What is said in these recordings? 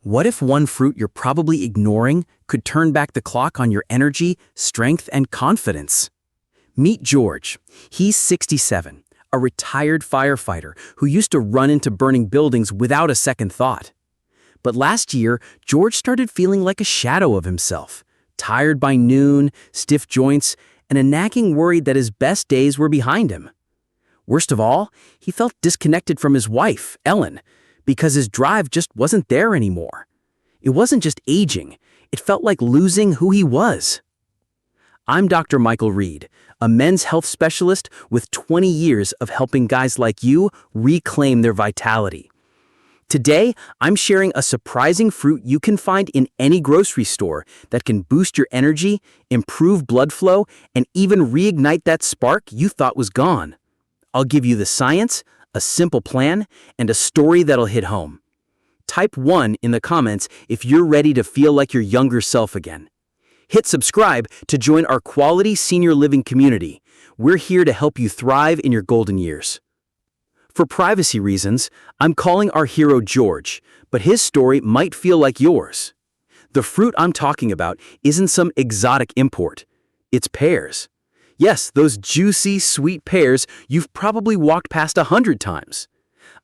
What if one fruit you're probably ignoring could turn back the clock on your energy, strength, and confidence? Meet George. He's 67, a retired firefighter who used to run into burning buildings without a second thought. But last year, George started feeling like a shadow of himself, tired by noon, stiff joints, and a nagging worry that his best days were behind him. Worst of all, he felt disconnected from his wife, Ellen, because his drive just wasn't there anymore. It wasn't just aging, it felt like losing who he was. I'm Dr. Michael Reed, a men's health specialist with 20 years of helping guys like you reclaim their vitality. Today, I'm sharing a surprising fruit you can find in any grocery store that can boost your energy, improve blood flow, and even reignite that spark you thought was gone. I'll give you the science, a simple plan, and a story that'll hit home. Type 1 in the comments if you're ready to feel like your younger self again. Hit subscribe to join our quality senior living community. We're here to help you thrive in your golden years. For privacy reasons, I'm calling our hero George, but his story might feel like yours. The fruit I'm talking about isn't some exotic import. It's pears. Yes, those juicy, sweet pears you've probably walked past 100 times.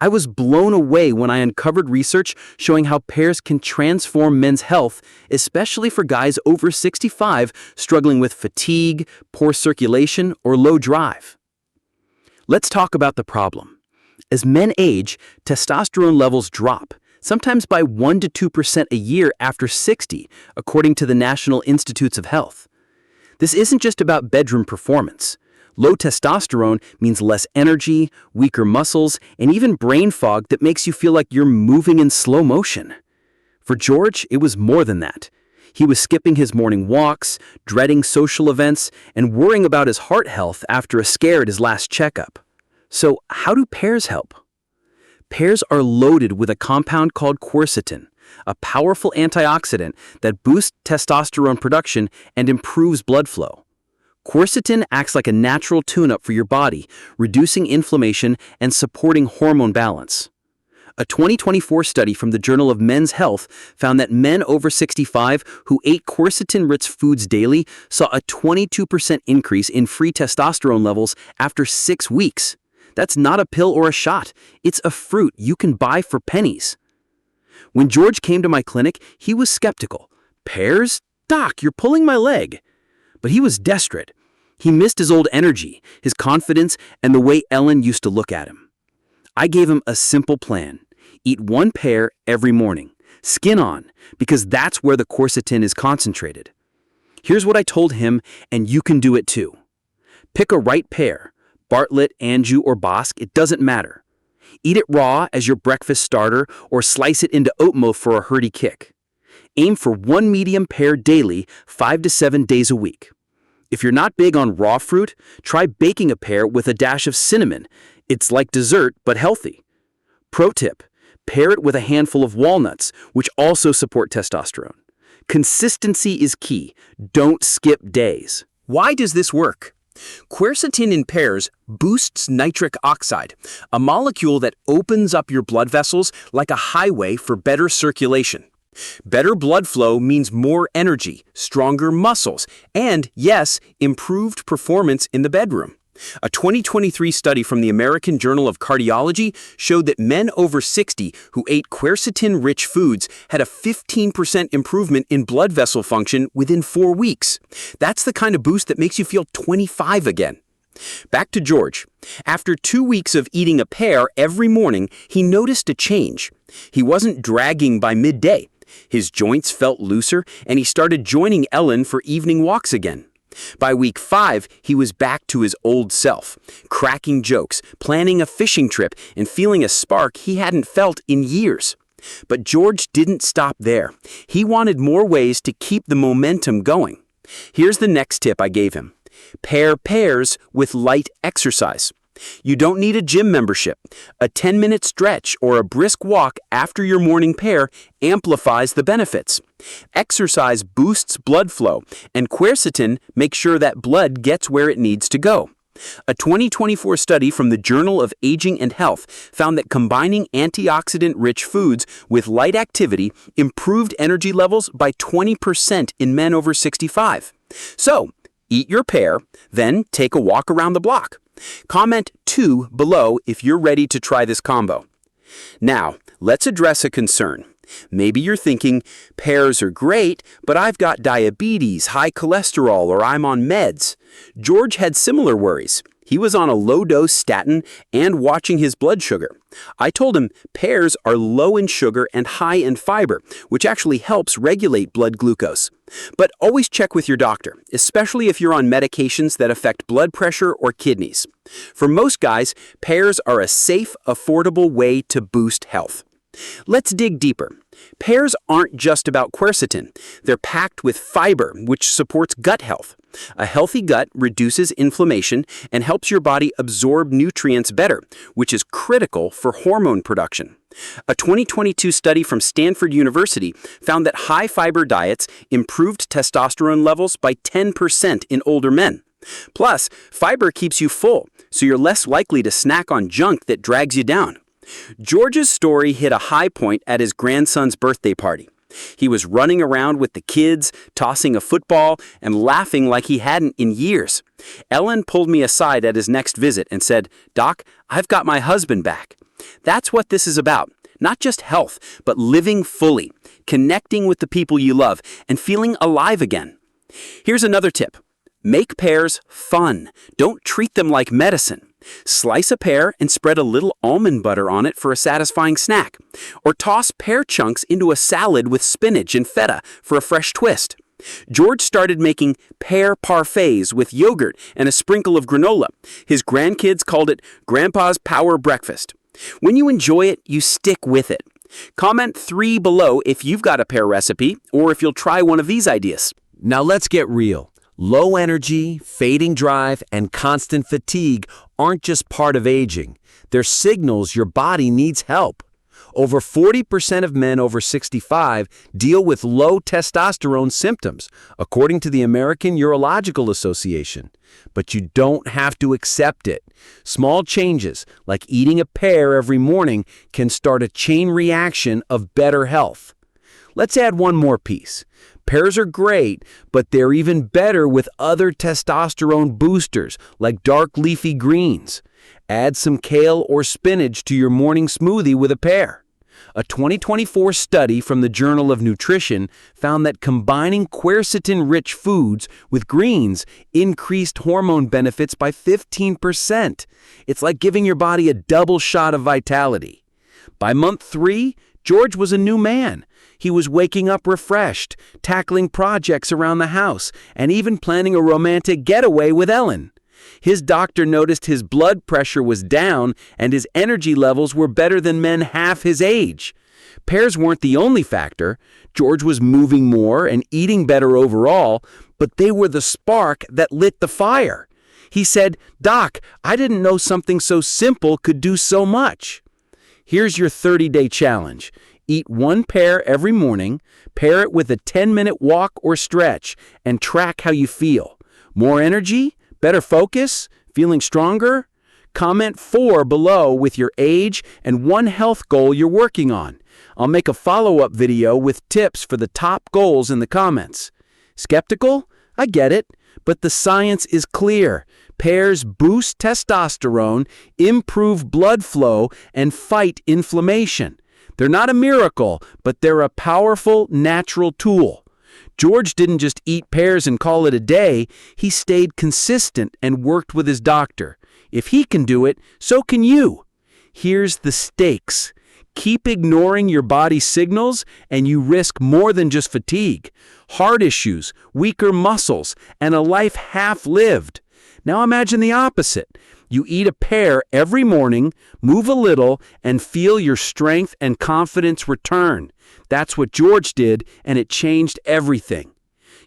I was blown away when I uncovered research showing how pears can transform men's health, especially for guys over 65 struggling with fatigue, poor circulation, or low drive. Let's talk about the problem. As men age, testosterone levels drop, sometimes by 1 to 2% a year after 60, according to the National Institutes of Health. This isn't just about bedroom performance. Low testosterone means less energy, weaker muscles, and even brain fog that makes you feel like you're moving in slow motion. For George, it was more than that. He was skipping his morning walks, dreading social events, and worrying about his heart health after a scare at his last checkup. So, how do pears help? Pears are loaded with a compound called quercetin, a powerful antioxidant that boosts testosterone production and improves blood flow. Quercetin acts like a natural tune-up for your body, reducing inflammation and supporting hormone balance. A 2024 study from the Journal of Men's Health found that men over 65 who ate quercetin-rich foods daily saw a 22% increase in free testosterone levels after 6 weeks. That's not a pill or a shot. It's a fruit you can buy for pennies. When George came to my clinic, he was skeptical. Pears? Doc, you're pulling my leg. But he was desperate. He missed his old energy, his confidence, and the way Ellen used to look at him. I gave him a simple plan. Eat 1 pear every morning, skin on, because that's where the quercetin is concentrated. Here's what I told him, and you can do it too. Pick a ripe pear, Bartlett, Anjou, or Bosc, it doesn't matter. Eat it raw as your breakfast starter or slice it into oatmeal for a hearty kick. Aim for 1 medium pear daily, 5 to 7 days a week. If you're not big on raw fruit, try baking a pear with a dash of cinnamon. It's like dessert, but healthy. Pro tip, pair it with a handful of walnuts, which also support testosterone. Consistency is key. Don't skip days. Why does this work? Quercetin in pears boosts nitric oxide, a molecule that opens up your blood vessels like a highway for better circulation. Better blood flow means more energy, stronger muscles, and, yes, improved performance in the bedroom. A 2023 study from the American Journal of Cardiology showed that men over 60 who ate quercetin-rich foods had a 15% improvement in blood vessel function within 4 weeks. That's the kind of boost that makes you feel 25 again. Back to George. After 2 weeks of eating a pear every morning, he noticed a change. He wasn't dragging by midday. His joints felt looser, and he started joining Ellen for evening walks again. By week 5, he was back to his old self, cracking jokes, planning a fishing trip, and feeling a spark he hadn't felt in years. But George didn't stop there. He wanted more ways to keep the momentum going. Here's the next tip I gave him. Pair pears with light exercise. You don't need a gym membership. A 10-minute stretch or a brisk walk after your morning pear amplifies the benefits. Exercise boosts blood flow, and quercetin makes sure that blood gets where it needs to go. A 2024 study from the Journal of Aging and Health found that combining antioxidant-rich foods with light activity improved energy levels by 20% in men over 65. So, eat your pear, then take a walk around the block. Comment 2 below if you're ready to try this combo. Now, let's address a concern. Maybe you're thinking, pears are great, but I've got diabetes, high cholesterol, or I'm on meds. George had similar worries. He was on a low-dose statin and watching his blood sugar. I told him pears are low in sugar and high in fiber, which actually helps regulate blood glucose. But always check with your doctor, especially if you're on medications that affect blood pressure or kidneys. For most guys, pears are a safe, affordable way to boost health. Let's dig deeper. Pears aren't just about quercetin. They're packed with fiber, which supports gut health. A healthy gut reduces inflammation and helps your body absorb nutrients better, which is critical for hormone production. A 2022 study from Stanford University found that high-fiber diets improved testosterone levels by 10% in older men. Plus, fiber keeps you full, so you're less likely to snack on junk that drags you down. George's story hit a high point at his grandson's birthday party. He was running around with the kids, tossing a football, and laughing like he hadn't in years. Ellen pulled me aside at his next visit and said, "Doc, I've got my husband back." That's what this is about. Not just health, but living fully, connecting with the people you love, and feeling alive again. Here's another tip. Make pears fun. Don't treat them like medicine. Slice a pear and spread a little almond butter on it for a satisfying snack. Or toss pear chunks into a salad with spinach and feta for a fresh twist. George started making pear parfaits with yogurt and a sprinkle of granola. His grandkids called it Grandpa's Power Breakfast. When you enjoy it, you stick with it. Comment 3 below if you've got a pear recipe or if you'll try one of these ideas. Now let's get real. Low energy, fading drive, and constant fatigue aren't just part of aging. They're signals your body needs help. Over 40% of men over 65 deal with low testosterone symptoms, according to the American Urological Association. But you don't have to accept it. Small changes, like eating a pear every morning, can start a chain reaction of better health. Let's add one more piece. Pears are great, but they're even better with other testosterone boosters, like dark leafy greens. Add some kale or spinach to your morning smoothie with a pear. A 2024 study from the Journal of Nutrition found that combining quercetin-rich foods with greens increased hormone benefits by 15%. It's like giving your body a double shot of vitality. By month 3, George was a new man. He was waking up refreshed, tackling projects around the house, and even planning a romantic getaway with Ellen. His doctor noticed his blood pressure was down and his energy levels were better than men half his age. Pears weren't the only factor. George was moving more and eating better overall, but they were the spark that lit the fire. He said, "Doc, I didn't know something so simple could do so much." Here's your 30-day challenge. Eat one pear every morning, pair it with a 10-minute walk or stretch, and track how you feel. More energy? Better focus? Feeling stronger? Comment 4 below with your age and one health goal you're working on. I'll make a follow-up video with tips for the top goals in the comments. Skeptical? I get it, but the science is clear. Pears boost testosterone, improve blood flow, and fight inflammation. They're not a miracle, but they're a powerful, natural tool. George didn't just eat pears and call it a day. He stayed consistent and worked with his doctor. If he can do it, so can you. Here's the stakes. Keep ignoring your body's signals, and you risk more than just fatigue. Heart issues, weaker muscles, and a life half-lived. Now imagine the opposite. You eat a pear every morning, move a little, and feel your strength and confidence return. That's what George did, and it changed everything.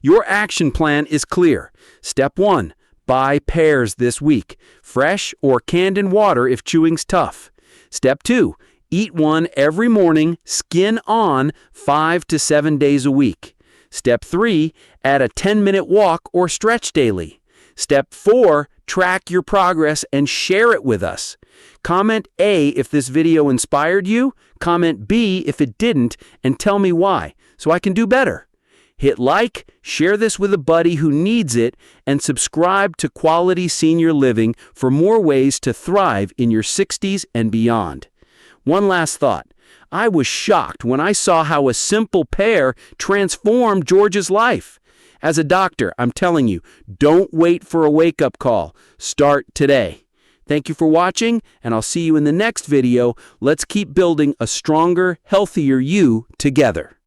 Your action plan is clear. Step 1, buy pears this week, fresh or canned in water if chewing's tough. Step 2, eat one every morning, skin on, 5 to 7 days a week. Step 3, add a 10-minute walk or stretch daily. Step 4, track your progress and share it with us. Comment A if this video inspired you, comment B if it didn't, and tell me why, so I can do better. Hit like, share this with a buddy who needs it, and subscribe to Quality Senior Living for more ways to thrive in your 60s and beyond. One last thought. I was shocked when I saw how a simple pear transformed George's life. As a doctor, I'm telling you, don't wait for a wake-up call. Start today. Thank you for watching, and I'll see you in the next video. Let's keep building a stronger, healthier you together.